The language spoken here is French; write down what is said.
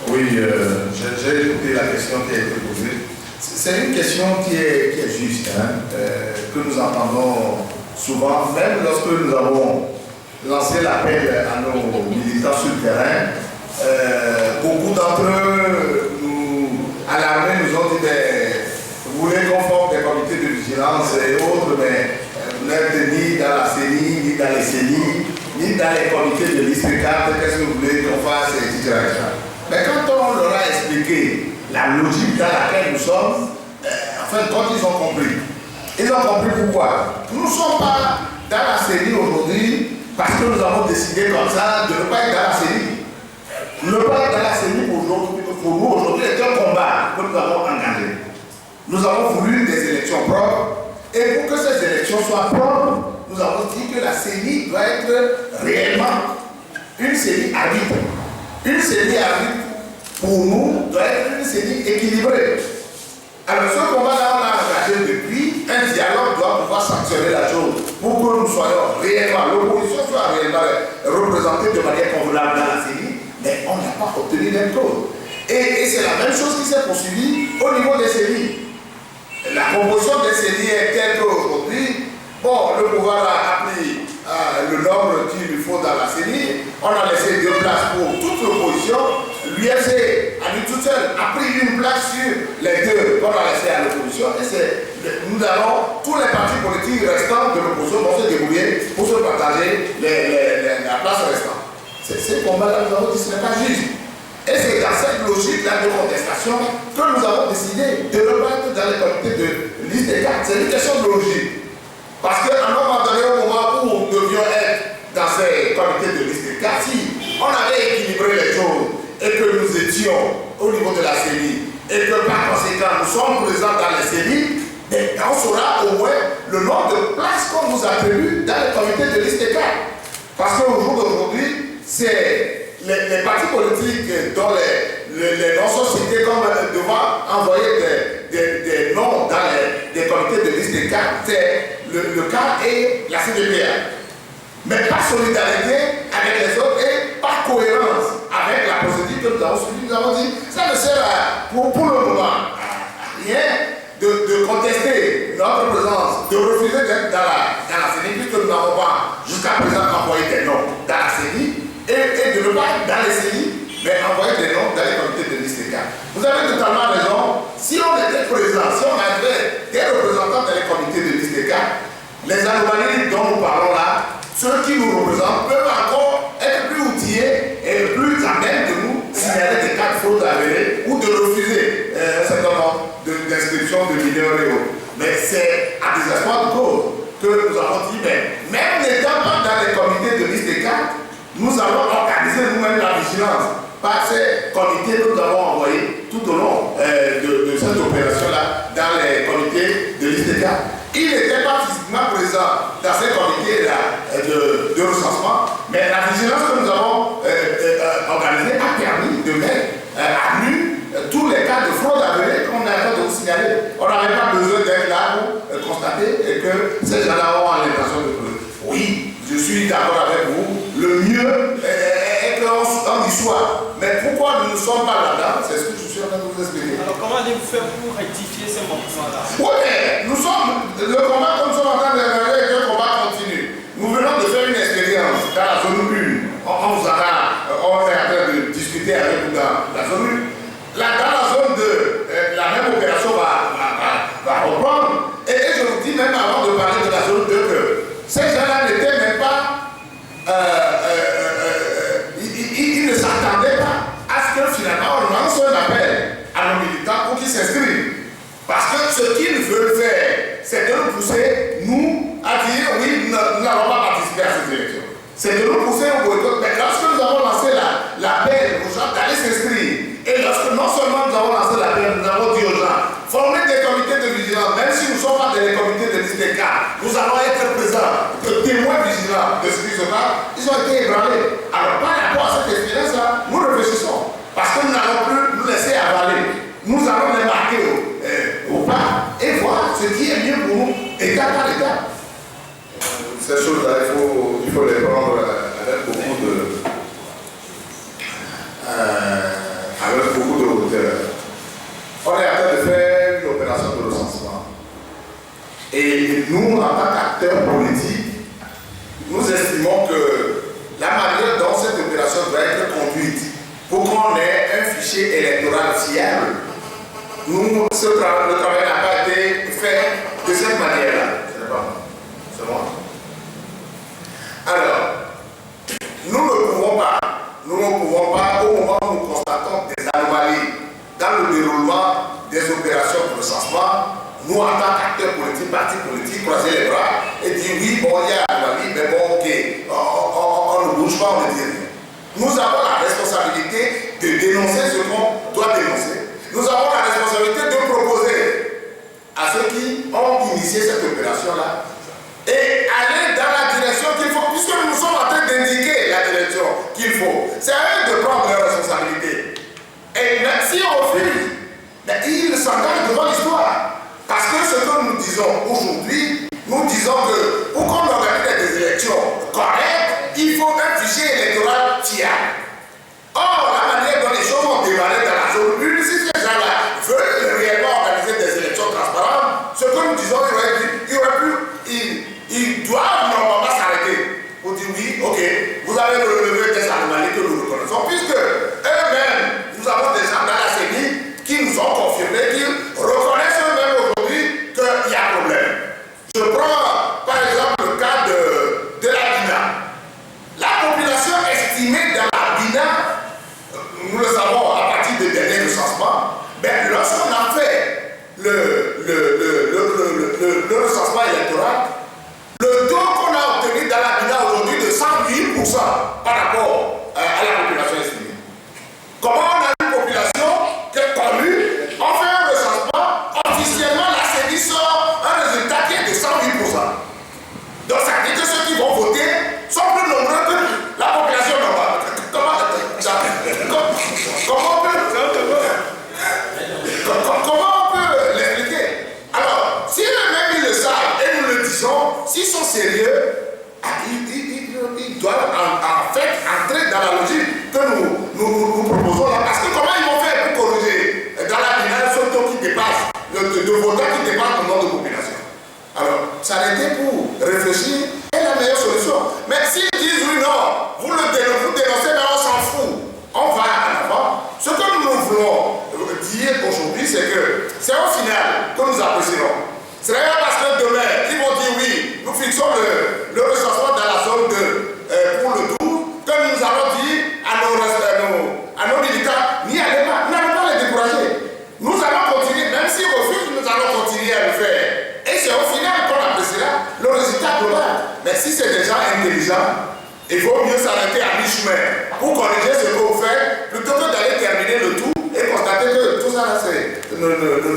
Oui, j'ai écouté la question qui a été posée. C'est une question qui est juste, hein, que nous entendons souvent, même lorsque nous avons lancé l'appel à nos militants sur le terrain. Beaucoup d'entre eux, à l'armée, nous ont dit vous voulez qu'on forme des comités de vigilance et autres, mais vous n'êtes ni dans la CENI, ni dans les CENI, ni dans les comités de liste 4, qu'est-ce que vous voulez qu'on fasse, etc. Mais quand on leur a expliqué la logique dans laquelle nous sommes, quand ils ont compris. Ils ont compris pourquoi. Nous ne sommes pas dans la CENI aujourd'hui parce que nous avons décidé comme ça de ne pas être dans la CENI. Ne pas être dans la CENI pour nous aujourd'hui est un combat que nous avons engagé. Nous avons voulu des élections propres et pour que ces élections soient propres, nous avons dit que la CENI doit être réellement une CENI arbitre. Une CENI arbitre pour nous doit être une CENI équilibrée. Alors ce combat-là, on a engagé depuis, un dialogue doit pouvoir sanctionner la chose pour que nous soyons réellement, l'opposition soit réellement représentée de manière convenable dans la CENI, mais on n'a pas obtenu même chose. Et c'est la même chose qui s'est poursuivie au niveau des CENI. La composition des CENI est telle qu'aujourd'hui, bon, le pouvoir a pris le nombre qu'il lui faut dans la CENI, on a laissé 2 places pour toute l'opposition. L'UFC, à lui toute seule, a pris une place sur les 2 qu'on a laissé à l'opposition. Et nous allons, tous les partis politiques restants de l'opposition vont se débrouiller pour se partager la place restante. C'est ce combat-là, nous avons dit que ce n'est pas juste. Et c'est dans cette logique-là de contestation que nous avons décidé de ne pas être dans les comités de liste des cartes. C'est une question de logique. Parce qu'à un moment donné, au moment où nous devions être dans ces comités de liste des cartes, si on avait équilibré les choses et que nous étions au niveau de la CENI et que par conséquent nous sommes présents dans les CENI, on saura au moins le nombre de places qu'on nous attribue dans les comités de liste des cartes. Parce qu'au jour d'aujourd'hui, c'est les partis politiques dont les noms sont cités comme devant envoyer des noms dans des comités de liste des cartes, c'est le cas et la CDPA. Mais par solidarité avec les autres et par cohérence avec la procédure que nous avons suivie, nous avons dit ça ne sert pour le moment à rien de contester notre présence, de refuser d'être dans la CENI puisque nous n'avons pas jusqu'à présent envoyé des noms dans la CENI. Et de ne pas être dans les CENI, mais envoyer des noms dans les comités de liste des cartes. Vous avez totalement raison. Si on était présent, si on avait des représentants dans les comités de liste des cartes, les anomalies dont nous parlons là, ceux qui nous représentent peuvent encore être plus outillés et plus à même de nous signaler des cas de fraude avérés ou de refuser un certain nombre d'inscriptions de mineurs et autres. Mais c'est à désespoir de cause que nous avons dit, mais même n'étant pas dans les comités de liste des cartes, nous allons organiser nous-mêmes la vigilance par ces comités que nous avons envoyés tout au long de cette opération-là dans les comités de liste des cartes. Il n'était pas physiquement présent dans ces comités-là de recensement, mais la vigilance que nous avons organisée a permis de mettre à nu tous les cas de fraude avérés qu'on est en train de vous signaler. On n'avait pas besoin d'être là pour constater que ces gens-là ont l'intention de fraude. Oui, je suis d'accord avec vous. Le mieux est qu'on y soit. Mais pourquoi nous ne sommes pas là-dedans? C'est ce que je suis en train de vous expliquer. Alors comment allez-vous faire pour rectifier ces manquements-là? Oui, mais le combat que nous sommes en train de faire est un combat continu. Nous venons de faire une expérience dans la zone 1. On est en train de discuter avec vous dans la zone 1. Là, dans la zone 2, la même opération va reprendre. Et je vous dis même avant de parler de la zone 2 que ces gens-là n'étaient même pas... ils ne s'attendaient pas à ce que finalement on lance un appel à nos militants pour qu'ils s'inscrivent. Parce que ce qu'ils veulent faire, c'est de nous pousser, nous, à dire oui, nous n'allons pas participer à ces élections. C'est de nous pousser au boycott. Mais lorsque nous avons lancé l'appel aux gens d'aller s'inscrire Et nous, en tant qu'acteurs politiques, nous estimons que la manière dont cette opération doit être conduite pour qu'on ait un fichier électoral fiable, le travail n'a pas été fait de cette manière-là. C'est moi. Alors, nous ne pouvons pas, au moment où nous constatons des anomalies dans le déroulement des opérations de recensement, nous, en tant qu'acteurs politiques, partis politiques, croiser les bras et dire oui, bon, il y a anomalie, mais bon, ok, on ne bouge pas, on ne dit rien. Nous avons la responsabilité de dénoncer ce qu'on doit dénoncer. Nous avons la responsabilité de proposer à ceux qui ont initié cette opération-là et aller dans la direction qu'il faut, puisque nous sommes en train d'indiquer la direction qu'il faut. C'est à eux de prendre leurs responsabilités. Et même si on refuse, ils s'engagent devant l'histoire. Parce que ce que nous disons aujourd'hui, nous disons que pour qu'on organise des élections correctes, il faut un fichier électoral fiable. Or, la manière dont les choses ont démarré dans la zone une, si ces gens-là veulent réellement organiser des élections transparentes, ce que nous disons, ils doivent normalement s'arrêter pour dire oui, ok, vous avez relevé des anomalies que nous reconnaissons, puisque eux-mêmes, nous avons des gens dans la CENI qui nous ont confirmé qu'ils reconnaissent eux-mêmes aujourd'hui qu'il y a problème. Je prends par exemple le cas de la BINA. La population estimée dans la BINA, nous le savons à partir des derniers recensements, ben, lorsqu'on a fait le recensement électoral, le taux qu'on a obtenu dans la BINA aujourd'hui de 108% par rapport à la population estimée. Comment on a une population qui est connue, on fait un recensement, officiellement la CENI sort un résultat qui est de 108%. Donc ça dit que ceux qui vont voter sont plus nombreux que la population normale. Comment on peut l'expliquer? Alors, si eux-mêmes ils le savent et nous le disons, s'ils sont sérieux, ils doivent en fait entrer dans la logique que nous proposons là. Parce que comment ils vont faire pour corriger dans la finale ce taux qui dépasse, de votants qui dépasse le nombre de population? Alors, s'arrêter pour réfléchir est la meilleure solution. Mais s'ils disent oui, non, vous dénoncez, mais on s'en fout, on va en avant. Ce que nous voulons dire aujourd'hui, c'est que c'est au final que nous apprécierons. Ce n'est pas parce que demain, ils vont dire oui, nous fixons le recensement dans la zone pour le 12, que nous allons dire à nos militants, n'y allez pas, n'allez pas les décourager. Nous allons continuer, même s'ils refusent, nous allons continuer à le faire. Et c'est au final qu'on appréciera le résultat global. Mais si c'est des gens intelligents, il vaut mieux s'arrêter à mi-chemin pour corriger ce que vous faites, plutôt que d'aller terminer le tout et constater que tout ça là, ne